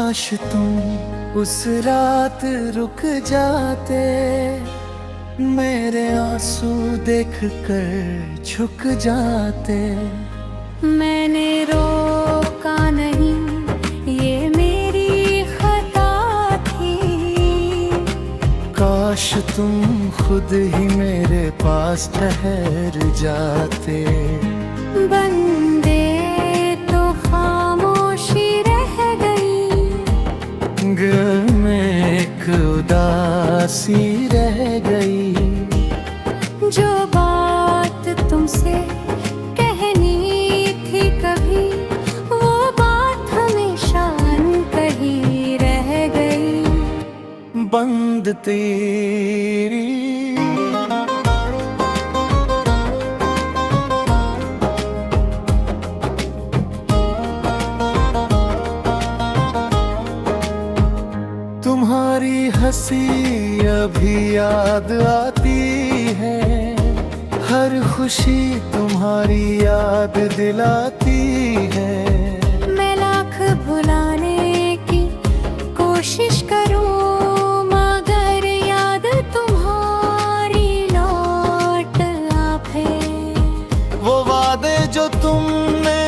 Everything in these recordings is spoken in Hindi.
काश तुम उस रात रुक जाते, मेरे आंसू देख कर झुक जाते। मैंने रोका नहीं, ये मेरी खता थी। काश तुम खुद ही मेरे पास ठहर जाते। बंदे तो खामोशी रह गई, दिल में एक उदासी रह गई। जो बात तुमसे कहनी थी कभी, वो बात हमेशा अनकही रह गई। बंद तेरी तुम्हारी हंसी अभी याद आती है, हर खुशी तुम्हारी याद दिलाती है। मैं लाख भुलाने की कोशिश करूं, मगर याद तुम्हारी लौट आफे। वो वादे जो तुमने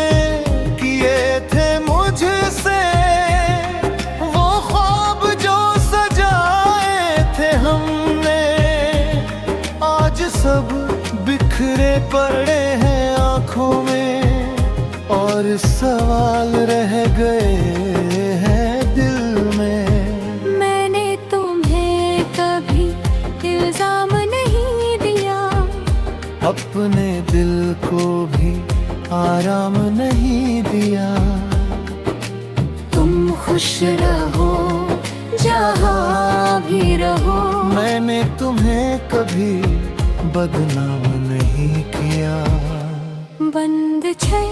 किए थे मुझसे, वो ख्वाब जो सजाए थे हमने, आज सब बिखरे पड़े हैं आंखों में, और सवाल रह गए हैं दिल में। मैंने तुम्हें कभी इल्जाम नहीं दिया, अपने दिल को भी आराम नहीं दिया। तुम खुश रहो जहाँ भी रहो, मैंने तुम्हें कभी बदनाम नहीं किया। बंद छै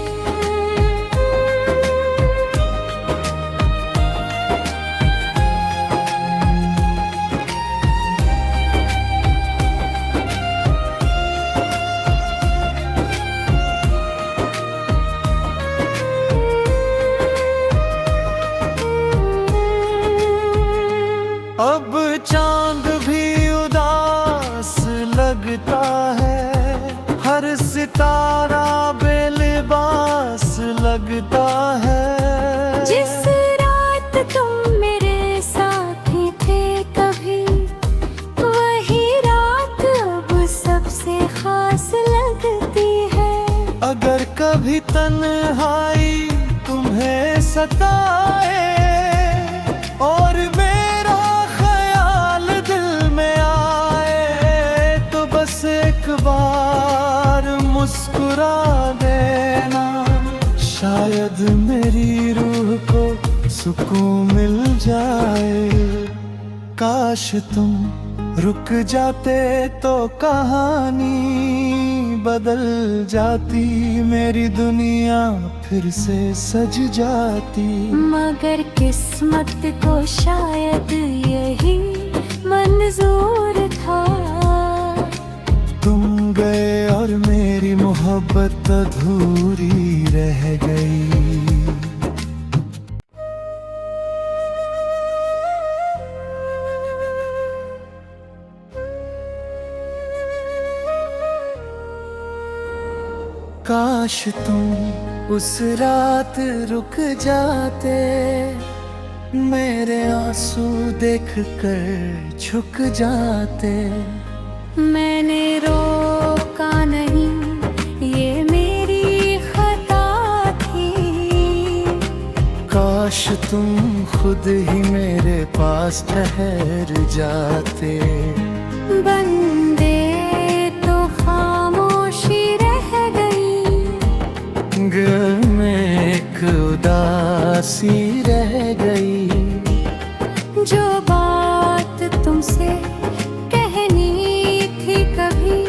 अब चांद भी उदास लगता है, हर सितारा बेलिबास लगता है। जिस रात तुम मेरे साथ ही थे कभी, वही रात अब सबसे खास लगती है। अगर कभी तन्हाई तुम्हें सताए, और मेरा ख्याल दिल में आए, तो बस एक बार मुस्कुरा देना, शायद मेरी रूह को सुकून मिल जाए। काश तुम रुक जाते तो कहानी बदल जाती, मेरी दुनिया फिर से सज जाती। मगर किस्मत को शायद यही मंजूर था। तुम गए और मेरी मोहब्बत अधूरी रह गई। काश तुम उस रात रुक जाते, मेरे आंसू देख कर झुक जाते। मैंने रोका नहीं, ये मेरी खता थी। काश तुम खुद ही मेरे पास ठहर जाते। बंदे तो खामोशी रह गई, दिल में एक उदासी रह गई। जो बात तुमसे कहनी थी कभी,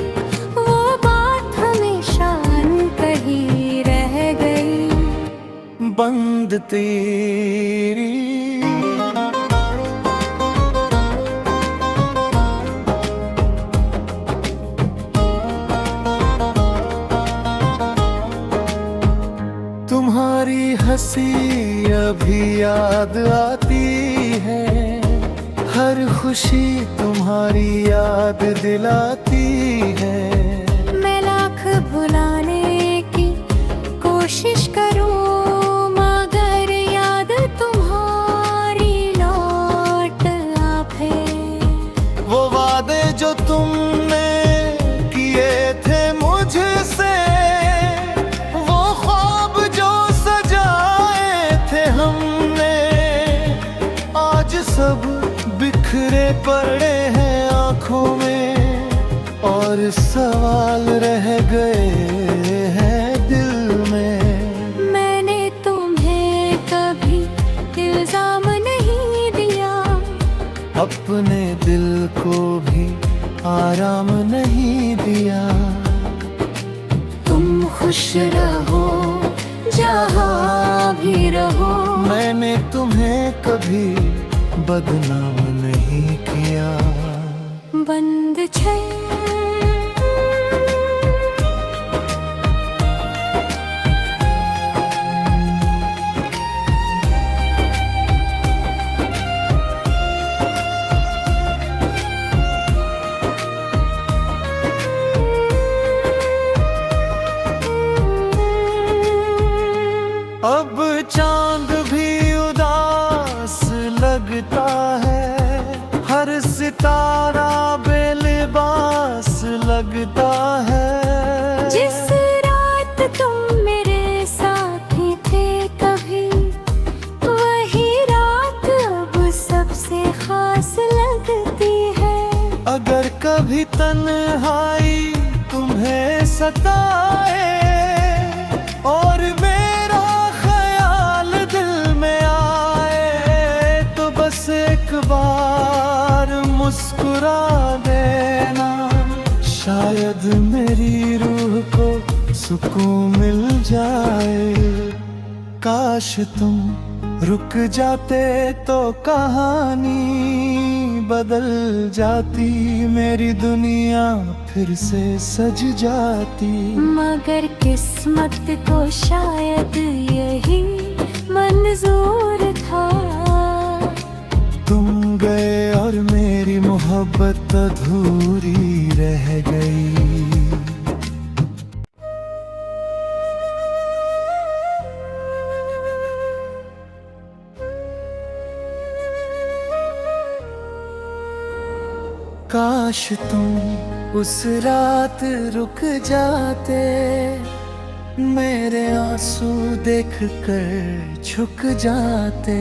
वो बात हमेशा अनकही रह गई। बंद तेरी तुम्हारी हंसी अभी याद आती खुशी तुम्हारी याद दिलाती है। मैं लाख भुलाने की कोशिश करूं, मगर याद तुम्हारी लौट आवे। वो वादे जो तुमने किए थे मुझसे, वो ख्वाब जो सजाए थे हमने, आज सब बिखरे पड़े हैं आँखों में, और सवाल रह गए हैं दिल में। मैंने तुम्हें कभी इल्जाम नहीं दिया, अपने दिल को भी आराम नहीं दिया। तुम खुश रहो जहाँ भी रहो, मैंने तुम्हें कभी बदनाम नहीं किया। बंद छै अब चांद भी उदास लगता है, हर सितारा बेलिबास लगता है। जिस रात तुम मेरे साथ ही थे कभी, वही रात अब सबसे खास लगती है। अगर कभी तन्हाई तुम्हें सताए और मेरा ख्याल दिल में आए, तो बस एक बार मुस्कुरा देना, शायद मेरी रूह को सुकून मिल जाए। काश तुम रुक जाते तो कहानी बदल जाती, मेरी दुनिया फिर से सज जाती। मगर किस्मत को शायद यही मंजूर था। तुम गए और मेरी मोहब्बत अधूरी रह गई। काश तुम उस रात रुक जाते, मेरे आंसू देख कर झुक जाते।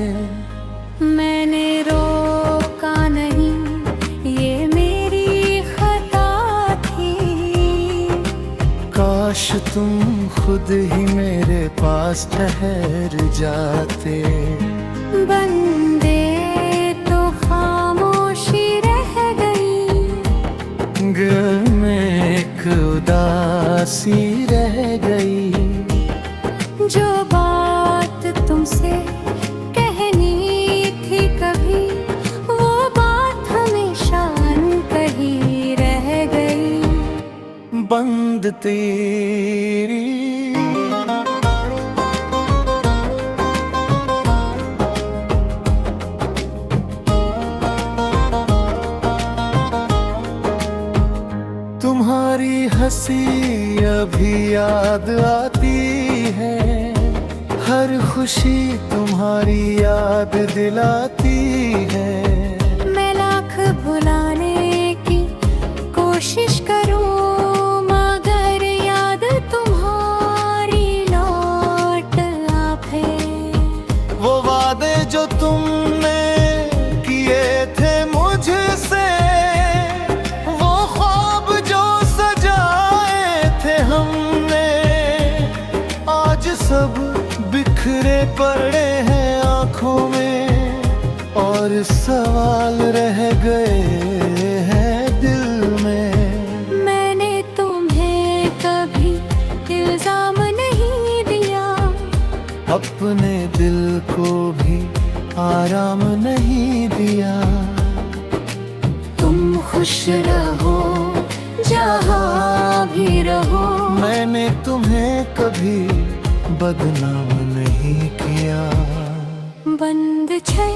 मैंने रोका नहीं, ये मेरी खता थी। काश तुम खुद ही मेरे पास ठहर जाते। बंदे तो खामोशी रह गई, दिल में एक उदासी रह गई। जो बात तुमसे कहनी थी कभी, वो बात हमेशा अनकही रह गई। बंद तेरी तुम्हारी हंसी अभी याद आती है, हर खुशी तुम्हारी याद दिलाती है। मैं लाख भुलाने की कोशिश करूं, मगर याद तुम्हारी लौट आवे। वो वादे जो तुमने किए थे मुझसे, वो ख्वाब जो सजाए थे हमने, आज सब बिखरे पड़े हैं आँखों में, और सवाल रह गए हैं दिल में। मैंने तुम्हें कभी इल्जाम नहीं दिया, अपने दिल को भी आराम नहीं दिया। तुम खुश रहो जहाँ भी रहो, मैंने तुम्हें कभी बदनाम नहीं किया। बंद छै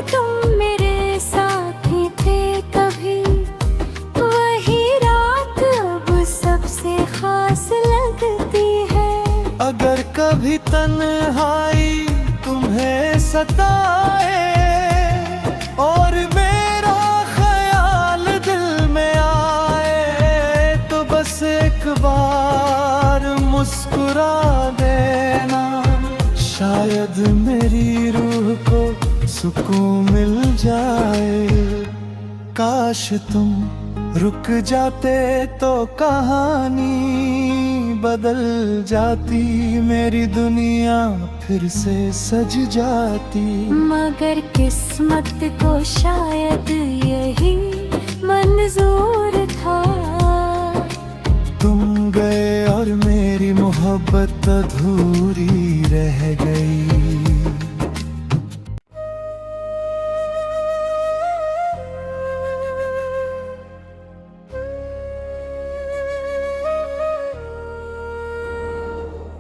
तुम मेरे साथ ही थे कभी, वही रात अब सबसे खास लगती है। अगर कभी तन्हाई तुम्हें सताए और मेरा ख्याल दिल में आए, तो बस एक बार मुस्कुरा देना, शायद मेरी रूह को सुकून मिल जाए। काश तुम रुक जाते तो कहानी बदल जाती, मेरी दुनिया फिर से सज जाती। मगर किस्मत को शायद यही मंजूर था। तुम गए और मेरी मोहब्बत अधूरी रह गई।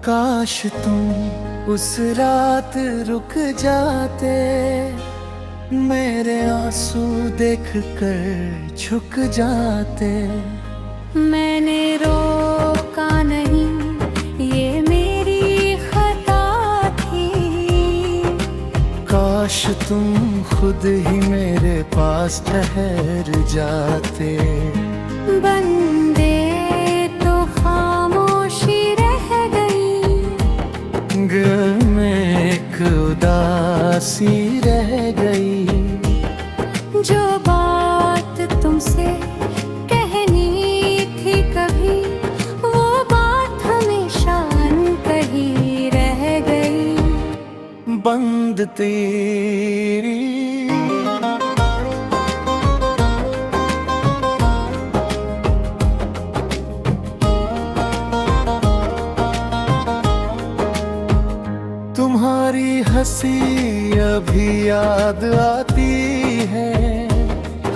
काश तुम उस रात रुक जाते, मेरे आंसू देख कर झुक जाते। मैंने रोका नहीं, ये मेरी खता थी। काश तुम खुद ही मेरे पास ठहर जाते। बंदे तो खामोशी रह गई, दिल में एक उदासी रह गई। जो बात तुमसे कहनी थी कभी, वो बात हमेशा अनकही रह गई। बंद तेरी तुम्हारी हंसी अभी याद आती है,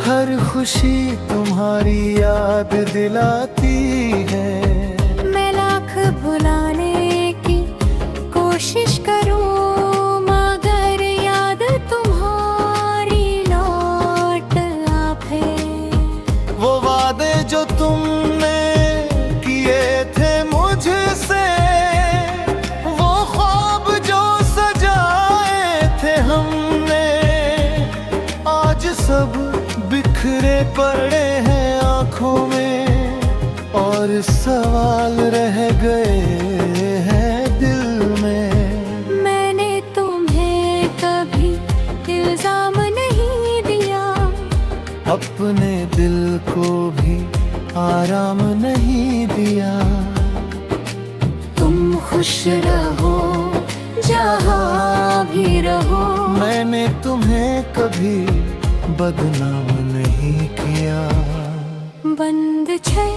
हर खुशी तुम्हारी याद दिलाती है। मैं लाख भुलाने की कोशिश करूं, मगर याद तुम्हारी लौट आफे। वो वादे जो तुमने किए थे मुझसे, वो ख्वाब जो सजाए थे हमने, आज सब बिखरे पड़े हैं आंखों में, और सवाल रह गए हैं दिल में। मैंने तुम्हें कभी इल्जाम नहीं दिया, अपने दिल को भी आराम नहीं दिया। तुम खुश रहो जहाँ भी रहो, मैंने तुम्हें कभी बदनाम नहीं किया। बंद छै